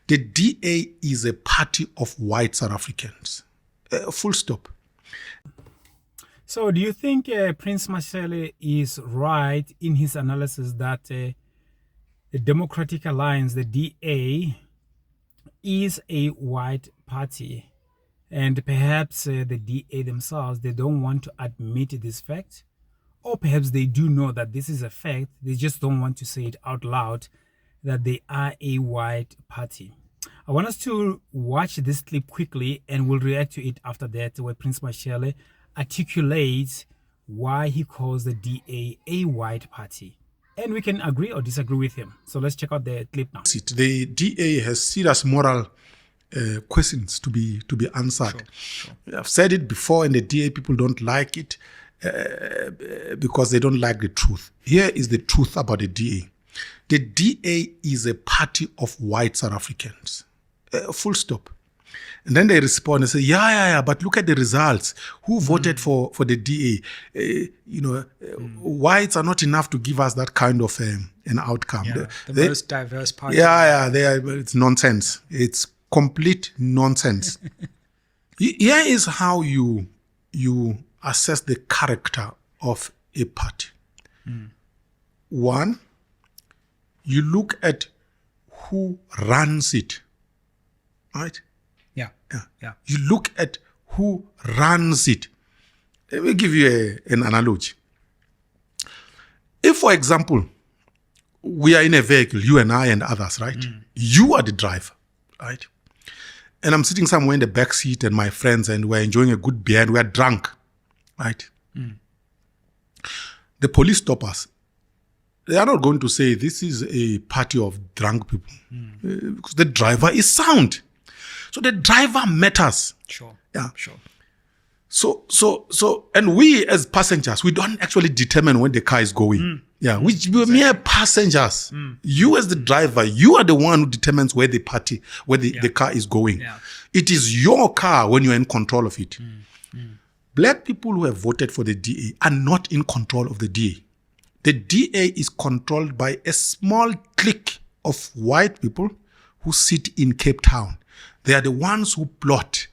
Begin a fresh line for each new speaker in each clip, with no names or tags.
The DA is a party of white South Africans. Full stop.
So do you think Prince Mashele is right in his analysis that the Democratic Alliance, the DA, is a white party, and perhaps the DA themselves, they don't want to admit this fact, or perhaps they do know that this is a fact, they just don't want to say it out loud that they are a white party? I want us to watch this clip quickly and we'll react to it after that, where Prince Mashele articulates why he calls the DA a white party. And we can agree or disagree with him. So let's check out the clip now.
The DA has serious moral questions to be answered. Sure. I've said it before, and the DA people don't like it because they don't like the truth. Here is the truth about the DA. The DA is a party of white South Africans. Full stop. And then they respond and say, yeah, but look at the results. Who voted for the DA? Whites are not enough to give us that kind of an outcome.
Yeah, the most diverse party.
It's nonsense. It's complete nonsense. Here is how you assess the character of a party. One, you look at who runs it, right? Yeah. You look at who runs it. Let me give you an analogy. If, for example, we are in a vehicle, you and I and others, right? You are the driver, right? And I'm sitting somewhere in the back seat and my friends, and we're enjoying a good beer and we're drunk, right? The police stop us. They are not going to say this is a party of drunk people because the driver is sound. So the driver matters.
Sure.
Yeah.
Sure.
So, and we as passengers, we don't actually determine when the car is going. Yeah, we're mere passengers. You as the driver, you are the one who determines where the car is going.
Yeah.
It is your car when you're in control of it. Black people who have voted for the DA are not in control of the DA. The DA is controlled by a small clique of white people who sit in Cape Town. They are the ones who plot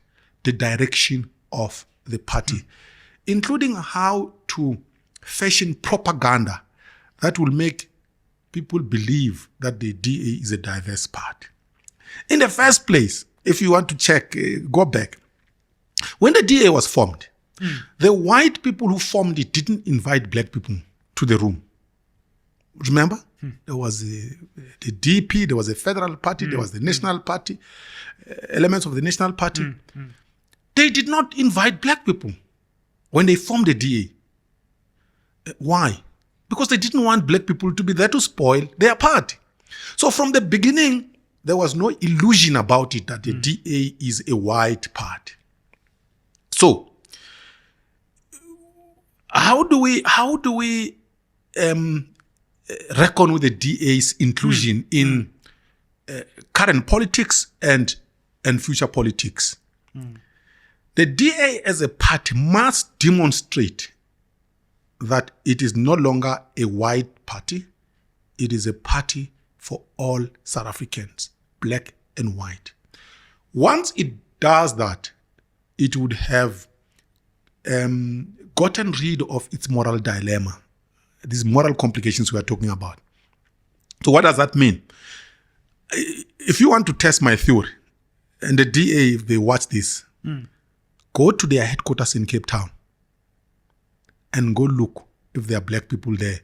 the direction of the party, including how to fashion propaganda that will make people believe that the DA is a diverse party. In the first place, if you want to check, go back. When the DA was formed, the white people who formed it didn't invite black people to the room. Remember? There was the DP, there was a federal party, there was the national party, elements of the national party. They did not invite black people when they formed the DA. Why? Because they didn't want black people to be there to spoil their party. So from the beginning, there was no illusion about it that the DA is a white party. So, how do we reckon with the DA's inclusion in current politics and future politics? The DA as a party must demonstrate that it is no longer a white party. It is a party for all South Africans, black and white. Once it does that, it would have gotten rid of its moral dilemma, these moral complications we are talking about. So what does that mean? If you want to test my theory, and the DA, if they watch this, go to their headquarters in Cape Town and go look if there are black people there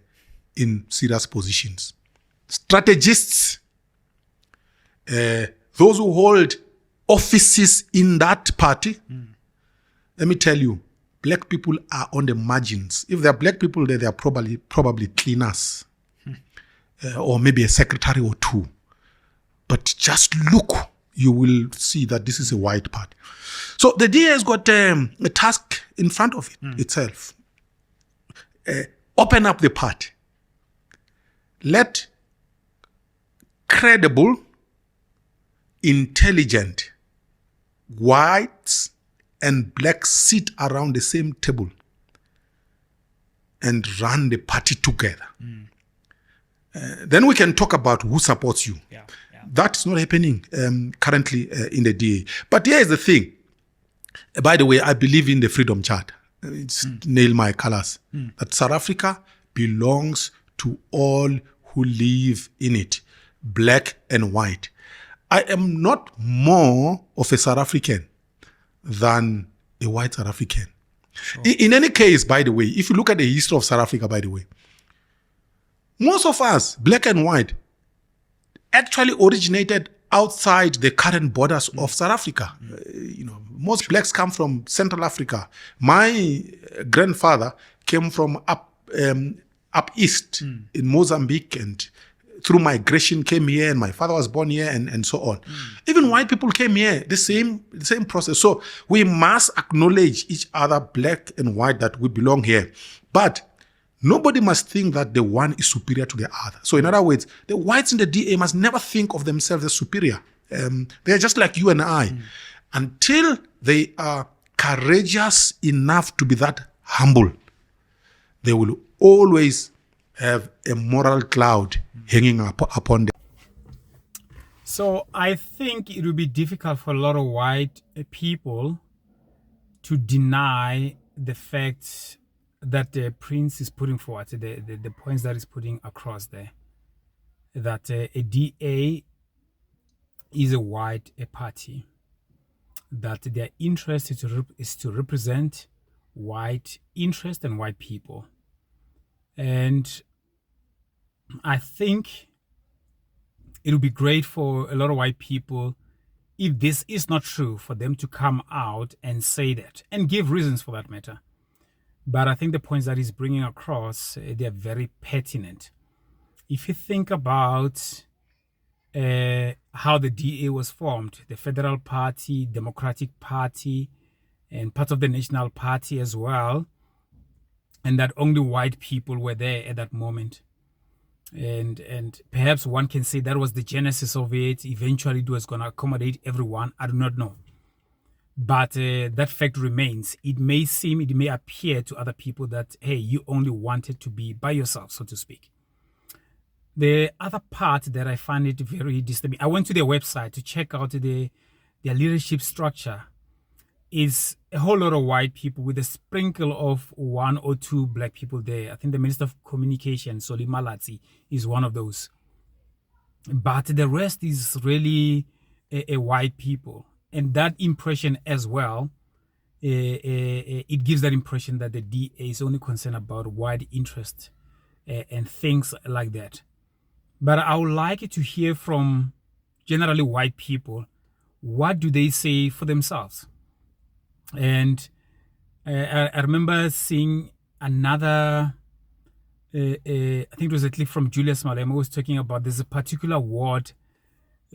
in serious positions. Strategists, those who hold offices in that party, let me tell you, black people are on the margins. If there are black people there, they are probably cleaners or maybe a secretary or two. But just look, you will see that this is a white party. So the DA has got a task in front of itself. Open up the party. Let credible, intelligent whites and blacks sit around the same table and run the party together. Then we can talk about who supports you. That's not happening currently in the DA. But here is the thing. By the way, I believe in the Freedom Charter. It's nail my colors. That South Africa belongs to all who live in it, black and white. I am not more of a South African than a white South African. Sure. In any case, by the way, if you look at the history of South Africa, by the way, most of us, black and white, actually originated outside the current borders of South Africa. Most blacks come from Central Africa. My grandfather came from up east in Mozambique, and through migration came here, and my father was born here, and so on. Even white people came here, the same process. So we must acknowledge each other, black and white, that we belong here. But nobody must think that the one is superior to the other. So in other words, the whites in the DA must never think of themselves as superior. They're just like you and I. Until they are courageous enough to be that humble, they will always have a moral cloud hanging upon them.
So I think it will be difficult for a lot of white people to deny the fact that the Prince is putting forward, the points that he's putting across there, that a DA is a white party, that their interest is to represent white interest and white people. And I think it would be great for a lot of white people, if this is not true, for them to come out and say that and give reasons for that matter. But I think the points that he's bringing across, they're very pertinent. If you think about how the DA was formed, the Federal Party, Democratic Party, and part of the National Party as well, and that only white people were there at that moment. And perhaps one can say that was the genesis of it. Eventually it was going to accommodate everyone. I do not know. But that fact remains. It may appear to other people that, hey, you only wanted to be by yourself, so to speak. The other part that I find it very disturbing, I went to their website to check out their leadership structure. Is a whole lot of white people with a sprinkle of one or two black people there. I think the Minister of Communication, Soli Malatsi, is one of those. But the rest is really a white people. And that impression as well, it gives that impression that the DA is only concerned about white interest and things like that. But I would like to hear from generally white people, what do they say for themselves? And I remember seeing another, I think it was a clip from Julius Malema, who was talking about there's a particular ward,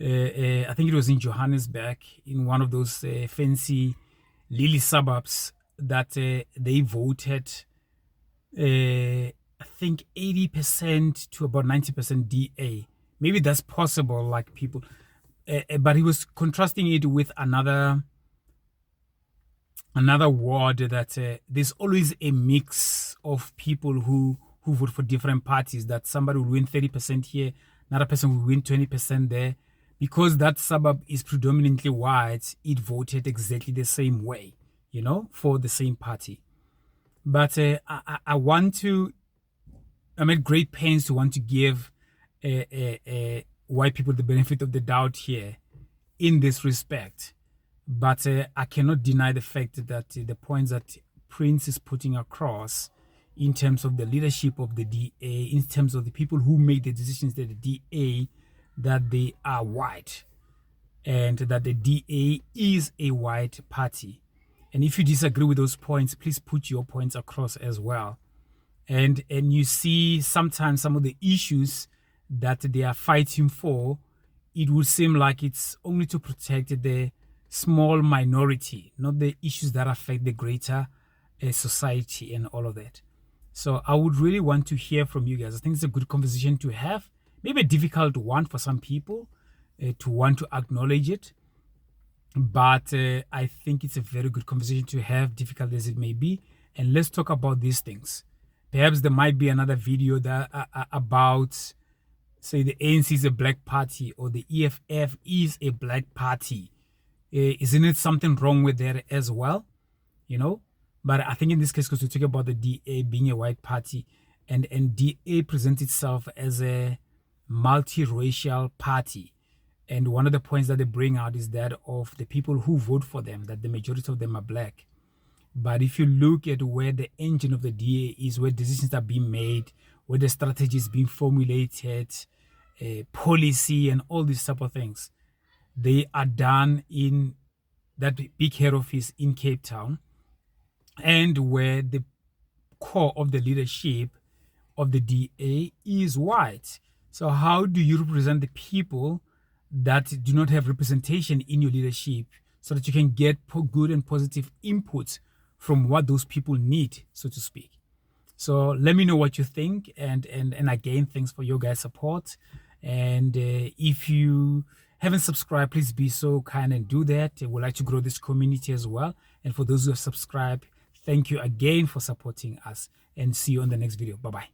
I think it was in Johannesburg, in one of those fancy Lily suburbs, that they voted, I think 80% to about 90% DA. Maybe that's possible, like people, but he was contrasting it with another word that there's always a mix of people who vote for different parties, that somebody will win 30% here, another person will win 20% there. Because that suburb is predominantly white, it voted exactly the same way, for the same party. But I made great pains to want to give white people the benefit of the doubt here in this respect. But I cannot deny the fact that the points that Prince is putting across in terms of the leadership of the DA, in terms of the people who make the decisions that the DA, that they are white, and that the DA is a white party. And if you disagree with those points, please put your points across as well. And you see sometimes some of the issues that they are fighting for, it would seem like it's only to protect the small minority, not the issues that affect the greater society and all of that. So I would really want to hear from you guys. I think it's a good conversation to have. Maybe a difficult one for some people to want to acknowledge it. But I think it's a very good conversation to have, difficult as it may be. And let's talk about these things. Perhaps there might be another video that about say the ANC is a black party or the EFF is a black party. Isn't it something wrong with that as well? You know, but I think in this case, because we talk about the DA being a white party, and DA presents itself as a multiracial party, and one of the points that they bring out is that of the people who vote for them, that the majority of them are black. But if you look at where the engine of the DA is, where decisions are being made, where the strategy is being formulated, policy and all these type of things, they are done in that big head office in Cape Town, and where the core of the leadership of the DA is white. So how do you represent the people that do not have representation in your leadership so that you can get good and positive inputs from what those people need, so to speak? So let me know what you think, and again, thanks for your guys' support. And if you haven't subscribed, please be so kind and do that. We'd like to grow this community as well. And for those who have subscribed, thank you again for supporting us, and see you on the next video. Bye-bye.